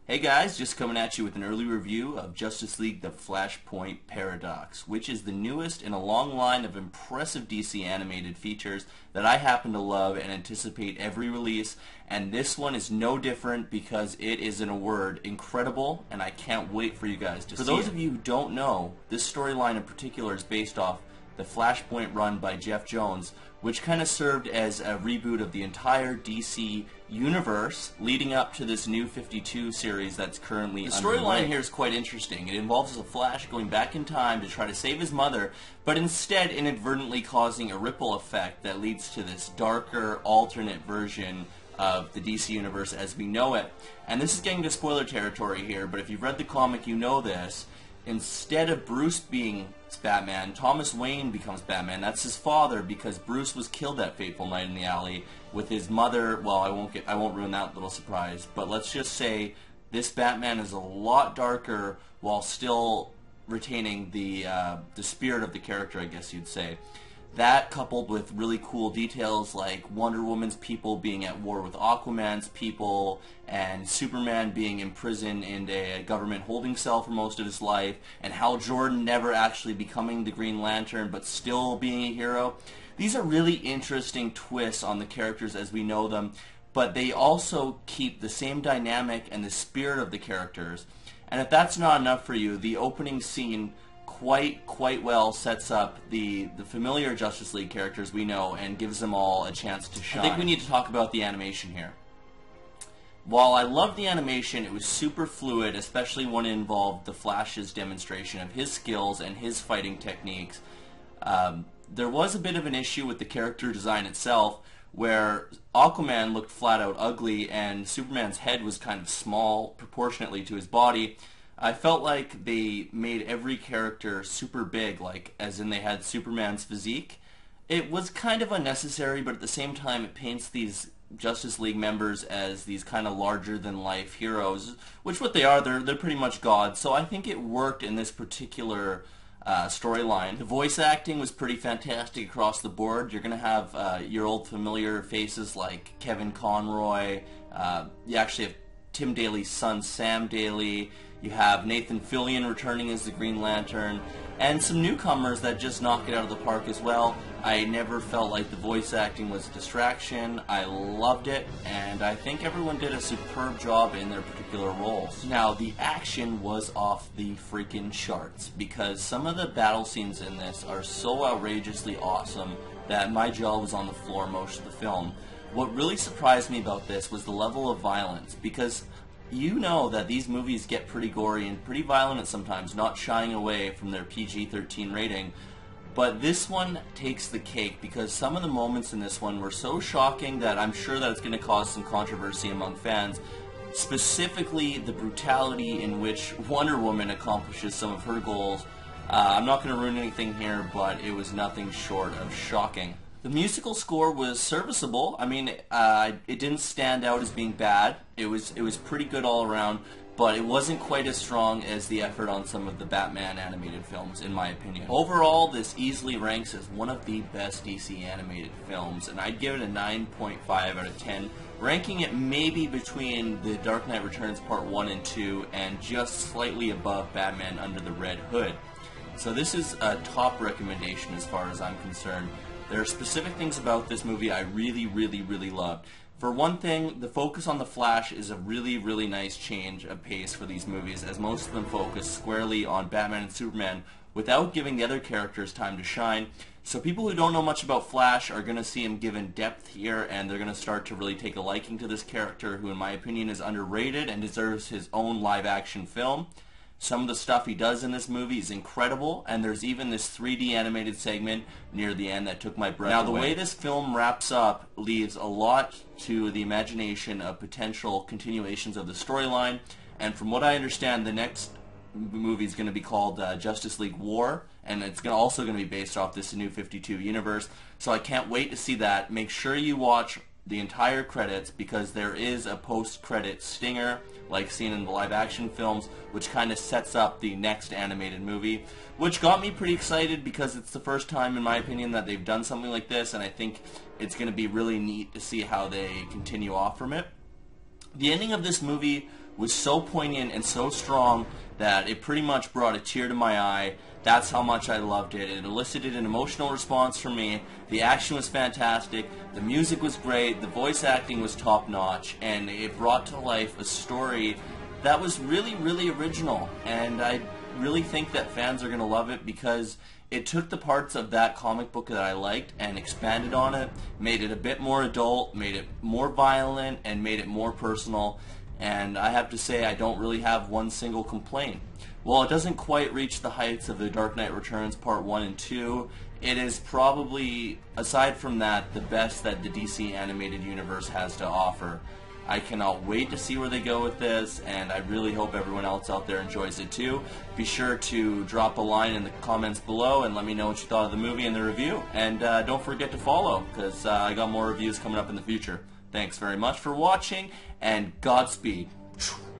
Hey guys, just coming at you with an early review of Justice League The Flashpoint Paradox, which is the newest in a long line of impressive DC animated features that I happen to love and anticipate every release, and this one is no different because it is, in a word, incredible, and I can't wait for you guys to see it. For those of you who don't know, this storyline in particular is based off the Flashpoint run by Jeff Jones, which kind of served as a reboot of the entire DC universe leading up to this new 52 series that's currently underway. The storyline here is quite interesting. It involves the Flash going back in time to try to save his mother, but instead inadvertently causing a ripple effect that leads to this darker, alternate version of the DC universe as we know it. And this is getting to spoiler territory here, but if you've read the comic, you know this. Instead of Bruce being Batman, Thomas Wayne becomes Batman. That's his father, because Bruce was killed that fateful night in the alley with his mother. Well, I won't ruin that little surprise, but let's just say this Batman is a lot darker while still retaining the spirit of the character, I guess you'd say. That, coupled with really cool details like Wonder Woman's people being at war with Aquaman's people, and Superman being imprisoned in a government holding cell for most of his life, and Hal Jordan never actually becoming the Green Lantern but still being a hero. These are really interesting twists on the characters as we know them, but they also keep the same dynamic and the spirit of the characters. And if that's not enough for you, the opening scene quite well sets up the familiar Justice League characters we know and gives them all a chance to shine. I think we need to talk about the animation here. While I love the animation, it was super fluid, especially when it involved the Flash's demonstration of his skills and his fighting techniques. There was a bit of an issue with the character design itself, where Aquaman looked flat out ugly and Superman's head was kind of small proportionately to his body. I felt like they made every character super big, like as in they had Superman's physique. It was kind of unnecessary, but at the same time it paints these Justice League members as these kind of larger-than-life heroes, which what they are, they're pretty much gods, so I think it worked in this particular storyline. The voice acting was pretty fantastic across the board. You're going to have your old familiar faces like Kevin Conroy. You actually have Tim Daly's son, Sam Daly. You have Nathan Fillion returning as the Green Lantern, and some newcomers that just knock it out of the park as well. I never felt like the voice acting was a distraction. I loved it, and I think everyone did a superb job in their particular roles. Now, the action was off the freaking charts, because some of the battle scenes in this are so outrageously awesome that my jaw was on the floor most of the film. What really surprised me about this was the level of violence, because you know that these movies get pretty gory and pretty violent at sometimes, not shying away from their PG-13 rating. But this one takes the cake, because some of the moments in this one were so shocking that I'm sure that it's going to cause some controversy among fans. Specifically, the brutality in which Wonder Woman accomplishes some of her goals. I'm not going to ruin anything here, but it was nothing short of shocking. The musical score was serviceable. I mean, it didn't stand out as being bad. It was pretty good all around, but it wasn't quite as strong as the effort on some of the Batman animated films, in my opinion. Overall, this easily ranks as one of the best DC animated films, and I'd give it a 9.5 out of 10, ranking it maybe between The Dark Knight Returns Part 1 and 2, and just slightly above Batman Under the Red Hood. So this is a top recommendation as far as I'm concerned. There are specific things about this movie I really loved. For one thing, the focus on the Flash is a really nice change of pace for these movies, as most of them focus squarely on Batman and Superman without giving the other characters time to shine. So people who don't know much about Flash are going to see him given depth here, and they're going to start to really take a liking to this character, who in my opinion is underrated and deserves his own live-action film. Some of the stuff he does in this movie is incredible, and there's even this 3D animated segment near the end that took my breath away. Now, the way this film wraps up leaves a lot to the imagination of potential continuations of the storyline, and from what I understand, the next movie is going to be called Justice League War, and it's also going to be based off this New 52 universe, so I can't wait to see that. Make sure you watch the entire credits, because there is a post-credit stinger like seen in the live-action films, which kind of sets up the next animated movie, which got me pretty excited because it's the first time, in my opinion, that they've done something like this, and I think it's going to be really neat to see how they continue off from it. The ending of this movie was so poignant and so strong that it pretty much brought a tear to my eye. That's how much I loved it. It elicited an emotional response from me. The action was fantastic. The music was great. The voice acting was top-notch. And it brought to life a story that was really, really original. And I really think that fans are going to love it because it took the parts of that comic book that I liked and expanded on it, made it a bit more adult, made it more violent, and made it more personal. And I have to say I don't really have one single complaint. While it doesn't quite reach the heights of The Dark Knight Returns Part 1 and 2, it is probably, aside from that, the best that the DC animated universe has to offer. I cannot wait to see where they go with this, and I really hope everyone else out there enjoys it too. Be sure to drop a line in the comments below and let me know what you thought of the movie and the review. And don't forget to follow, because I got more reviews coming up in the future. Thanks very much for watching, and Godspeed.